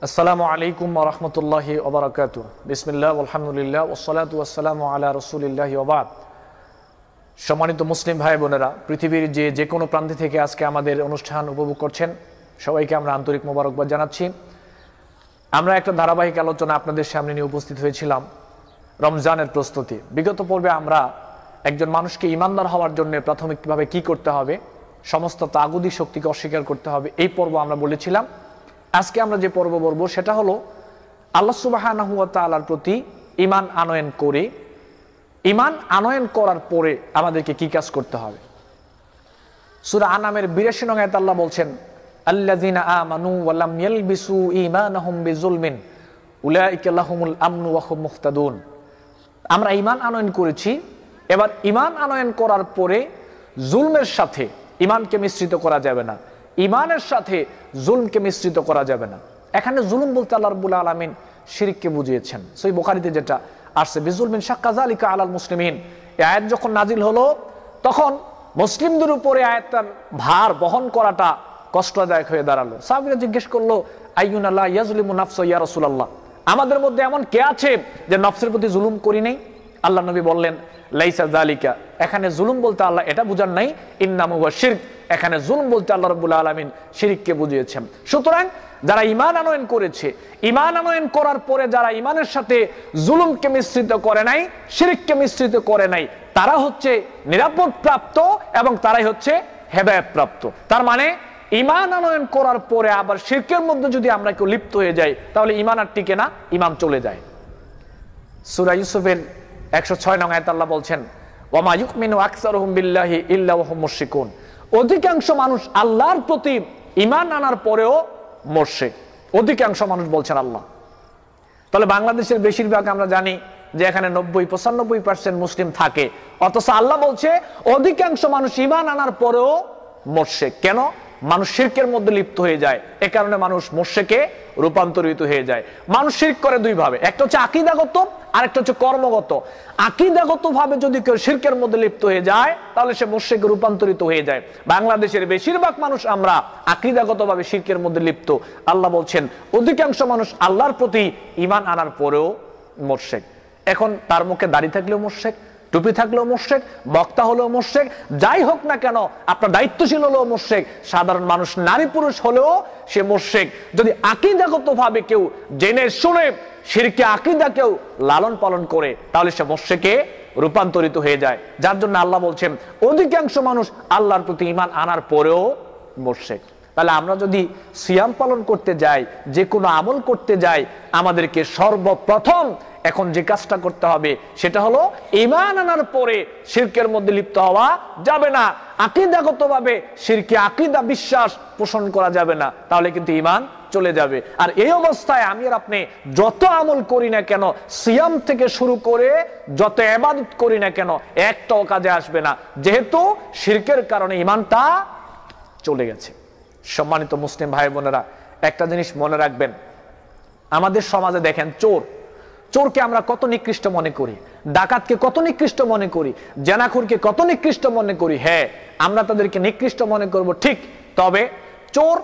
আসসালামু আলাইকুম ওয়া রাহমাতুল্লাহি ওয়া বারাকাতুহু। বিসমিল্লাহ আলহামদুলিল্লাহ ওয়াসসালাতু ওয়াসসালামু আলা রাসূলিল্লাহি ওয়া বাদ। সম্মানিত মুসলিম ভাই বোনেরা, পৃথিবীর যে কোনো প্রান্ত থেকে আজকে আমাদের অনুষ্ঠান উপভোগ করছেন, সবাইকে আমরা আন্তরিক মোবারকবাদ জানাচ্ছি। আমরা একটা ধারাবাহিক আলোচনা আপনাদের সামনে নিয়ে উপস্থিত হয়েছিলাম, রমজানের প্রস্তুতি। বিগত পর্বে আমরা একজন মানুষকে ঈমানদার হওয়ার জন্য প্রাথমিকভাবে কি করতে হবে, সমস্ত তাগুদি শক্তিকে অস্বীকার করতে হবে, এই পর্ব আমরা বলেছিলাম। আজকে আমরা যে পর্ব বলবো সেটা হলো আল্লাহ সুবহানাহু ওয়া তাআলার প্রতি ঈমান আনয়ন করে, ঈমান আনয়ন করার পরে আমাদেরকে কি কাজ করতে হবে। সূরা আনামের ৮২ নং আয়াতে আল্লাহ বলছেন, আল্লাযীনা আমানু ওয়া লাম ইয়ালবিসু ঈমানাহুম বিযুলমিন উলাইকা লাহুমুল আমনু ওয়া হুম মুহতাদুন। আমরা ঈমান আনয়ন করেছি, এবার ঈমান আনয়ন করার পরে জুলমের সাথে ঈমানকে মিশ্রিত করা যাবে না, ঈমানের সাথে জুলমকে মিশ্রিত করা যাবে না। এখানে জুলুম বলতে আল্লাহ রাব্বুল আলামিন শিরককে বুঝিয়েছেন। সহিহ বুখারীতে যেটা আসছে, বিজুলমিন শাক্কা যালিকা আলাল মুসলিমিন। এই আয়াত যখন নাজিল হলো তখন মুসলিমদের উপরে আয়াতটার ভার বহন করাটা কষ্টদায়ক হয়ে দাঁড়ালো। সাহাবীরা জিজ্ঞেস করলো, আইয়ুনা লা ইয়াজলিমু নাফসা ইয়া রাসূলুল্লাহ, আমাদের মধ্যে এমন কে আছে যে নফসের প্রতি জুলুম করি নাই? আল্লাহ নবী বললেন, লাইসা যালিকা, এখানে জুলুম বলতে আল্লাহ এটা বুঝান নাই, ইন্নামা হুয়া শিরক। এখানে জুলম বলতে আল্লাহ রাব্বুল আলামিন শিরককে বুঝিয়েছেন। সুতরাং যারা ঈমান আনয়ন করেছে, ঈমান আনয়ন করার পরে যারা ঈমানের সাথে জুলুমকে মিশ্রিত করে নাই, শিরককে মিশ্রিত করে নাই, তারা হচ্ছে নিরাপদ প্রাপ্ত এবং তারাই হচ্ছে হেদায়েত প্রাপ্ত। তার মানে ঈমান আনয়ন করার পরে আবার শিরকের মধ্যে যদি আমরা কেউ লিপ্ত হয়ে যাই, তাহলে ঈমান আর টিকে না, ঈমান চলে যায়। সূরা ইউসুফের ১০৬ নং আয়াতে আল্লাহ বলছেন, ওয়া মা ইউমিনু আকসারুহুম বিল্লাহি ইল্লা ওয়া হুম মুশরিকুন। অধিকাংশ মানুষ আল্লাহর প্রতি ঈমান আনার পরেও মুশরিক। অধিকাংশ মানুষ বলছেন আল্লাহ। তাহলে বাংলাদেশের বেশিরভাগ আমরা জানি যে এখানে ৯০-৯৫% মুসলিম থাকে, অথচ আল্লাহ বলছে অধিকাংশ মানুষ ঈমান আনার পরেও মুশরিক। কেন? মানুষ শিরকের মধ্যে লিপ্ত হয়ে যায়, এ কারণে মানুষ মুশরিকে রূপান্তরিত হয়ে যায়। মানুষ শিরক করে দুই ভাবে, একটা হচ্ছে আকীদাগত, আরেকটা হচ্ছে কর্মগত। আকীদাগত ভাবে যদি কেউ শিরকের মধ্যে লিপ্ত হয়ে যায়, তাহলে সে মুশরিকে রূপান্তরিত হয়ে যায়। বাংলাদেশের বেশিরভাগ মানুষ আমরা আকীদাগত ভাবে শিরকের মধ্যে লিপ্ত। আল্লাহ বলছেন অধিকাংশ মানুষ আল্লাহর প্রতি ঈমান আনার পরেও মুশরিক। এখন তার মুখে দাড়ি থাকলেও মুশরিক, টুপি থাকলেও মুশরিক, বক্তা হলেও মুশরিক, যাই হোক না কেন, আপনার দায়িত্বশীল হলেও মুশরিক, সাধারণ মানুষ নারী পুরুষ হলেও সে মুশরিক। যদি আকীদাগত ভাবে কেউ জেনে শুনে শিরকে আকীদা কেউ লালন পালন করে, তাহলে সে মুশরিকে রূপান্তরিত হয়ে যায়। যার জন্য আল্লাহ বলছেন অধিকাংশ মানুষ আল্লাহর প্রতি ঈমান আনার পরেও মুশরিক। তাহলে আমরা যদি সিয়াম পালন করতে যাই, যে কোনো আমল করতে যাই, আমাদেরকে সর্বপ্রথম এখন যে কাজটা করতে হবে সেটা হলো ঈমান আনার পরে শিরকের মধ্যে লিপ্ত হওয়া যাবে না। আকীদাগতভাবে শিরকে আকীদা বিশ্বাস পোষণ করা যাবে না, তাহলে কিন্তু ঈমান চলে যাবে। আর এই অবস্থায় আমি আর আপনি যত আমল করি না কেন, সিয়াম থেকে শুরু করে যত ইবাদত করি না কেন, একটাও কাজে আসবে না, যেহেতু শিরকের কারণে ঈমানটা চলে গেছে। সম্মানিত মুসলিম ভাই বোনেরা, একটা জিনিস মনে রাখবেন, আমাদের সমাজে দেখেন চোরকে আমরা কত নিকৃষ্ট মনে করি, ডাকাতকে কত নিকৃষ্ট মনে করি, জেনাখুরকে কত নিকৃষ্ট মনে করি। হ্যাঁ, আমরা তাদেরকে নিকৃষ্ট মনে করব ঠিক, তবে চোর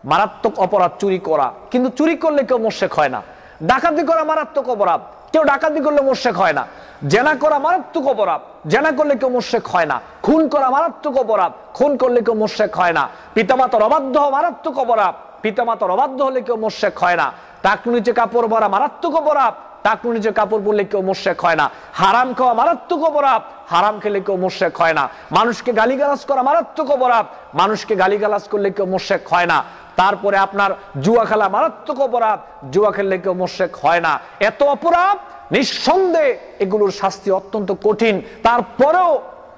মারাত্মক অপরাধ চুরি করা, কিন্তু চুরি করলে কেউ মুশরিক হয় না। ডাকাতি করা মারাত্মক অপরাধ, কেউ ডাকাতি করলে মুশরিক হয় না। জেনা করা মারাত্মক অপরাধ, জেনা করলে কেউ মুশরিক হয় না। খুন করা মারাত্মক অপরাধ, খুন করলে কেউ মুশরিক হয় না। পিতামাতার অবাধ্য হওয়া মারাত্মক অপরাধ, পিতামাতার অবাধ্য হলে কেউ মুশরিক হয় না। টাকনু নিচে কাপড় পরা মারাত্মক অপরাধ, টাকনু নিচে কাপড় পরলে কেউ মুশরিক হয় না। হারাম খাওয়া মারাত্মক অপরাধ, হারাম খেলে কেউ মুশরিক হয় না। মানুষকে গালিগালাজ করা মারাত্মক অপরাধ, মানুষকে গালিগালাজ করলে কেউ মুশরিক হয় না। তারপরে আপনার জুয়া খেলা মারাত্মক অপরাধ, জুয়া খেললে কেউ মুশরিক হয় না। এত অপরাধ, নিঃসন্দেহে এগুলোর শাস্তি অত্যন্ত কঠিন, তারপরেও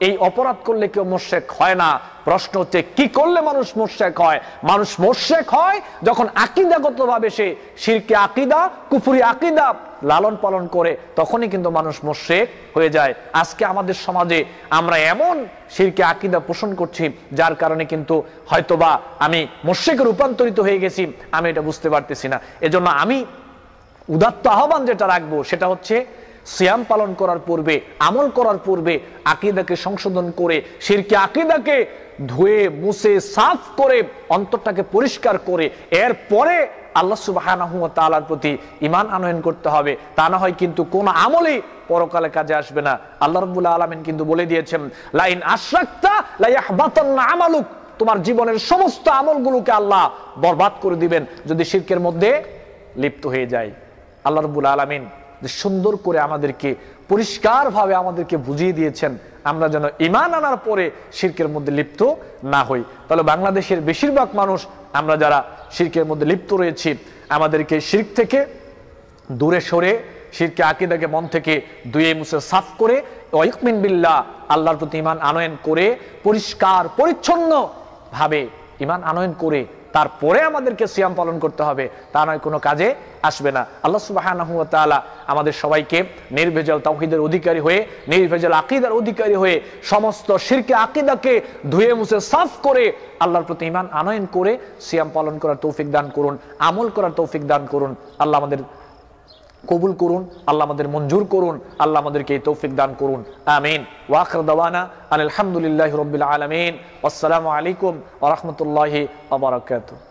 এই অপরাধ করলে কেউ মুশরিক হয় না। প্রশ্ন হচ্ছে কি করলে মানুষ মুশরিক হয়? মানুষ মুশরিক হয় যখন আকীদাগতভাবে সে শিরকে আকীদা, কুফরি আকীদা লালন পালন করে, তখনই কিন্তু মানুষ মুশরিক হয়ে যায়। আজকে আমাদের সমাজে আমরা এমন শিরকে আকীদা পোষণ করছি, যার কারণে কিন্তু হয়তোবা আমি মুশরিকে রূপান্তরিত হয়ে গেছি, আমি এটা বুঝতে পারতেছি না। এজন্য আমি উদাত্ত আহ্বান যেটা রাখবো সেটা হচ্ছে সিয়াম পালন করার পূর্বে, আমল করার পূর্বে আকীদাকে সংশোধন করে শিরকে আকীদাকে ধুয়ে মুছে সাফ করে অন্তরটাকে পরিষ্কার করে এরপরে আল্লাহ সুবহানাহু ওয়া তাআলার প্রতি ঈমান আনয়ন করতে হবে। তা না হয় কিন্তু কোন আমলই পরকালে কাজে আসবে না। আল্লাহ রাব্বুল আলামিন কিন্তু বলে দিয়েছেন, লাইন আশরাকতা লা ইয়াহবাতান্না আমালুক, তোমার জীবনের সমস্ত আমলগুলোকে আল্লাহ বরবাদ করে দিবেন যদি শিরকের মধ্যে লিপ্ত হয়ে যায়। আল্লাহ রাব্বুল আলামিন যে সুন্দর করে আমাদেরকে পরিষ্কারভাবে আমাদেরকে বুঝিয়ে দিয়েছেন আমরা যেন ঈমান আনার পরে শিরকের মধ্যে লিপ্ত না হই। তাহলে বাংলাদেশের বেশিরভাগ মানুষ আমরা যারা শিরকের মধ্যে লিপ্ত রয়েছি, আমাদেরকে শিরক থেকে দূরে সরে শিরকে আকীদাকে মন থেকে ধুয়ে মুছে সাফ করে ওয়াইকমিন বিল্লাহ, আল্লাহর প্রতি ঈমান আনয়ন করে পরিষ্কার পরিচ্ছন্ন ভাবে ঈমান আনয়ন করে তারপরে আমাদেরকে সিয়াম পালন করতে হবে, তা নয় কোনো কাজে আসবে না। আল্লাহ সুবহানাহু ওয়া তাআলা আমাদের সবাইকে নির্ভেজাল তাওহীদের অধিকারী হয়ে, নির্ভেজাল আকীদার অধিকারী হয়ে সমস্ত শিরকে আকীদাকে ধুয়ে মুছে সাফ করে আল্লাহর প্রতি ঈমান আনয়ন করে সিয়াম পালন করার তৌফিক দান করুন, আমল করার তৌফিক দান করুন। আল্লাহ আমাদের কবুল করুন, আল্লাহ আমাদের মঞ্জুর করুন, আল্লাহ আমাদেরকে এই তৌফিক দান করুন। আমিন। ওয়া আখিরু দাওয়ানা আলহামদুলিল্লাহি রাব্বিল আলামিন। আসসালামু আলাইকুম ওয়া রাহমাতুল্লাহি ওয়া বারাকাতুহু।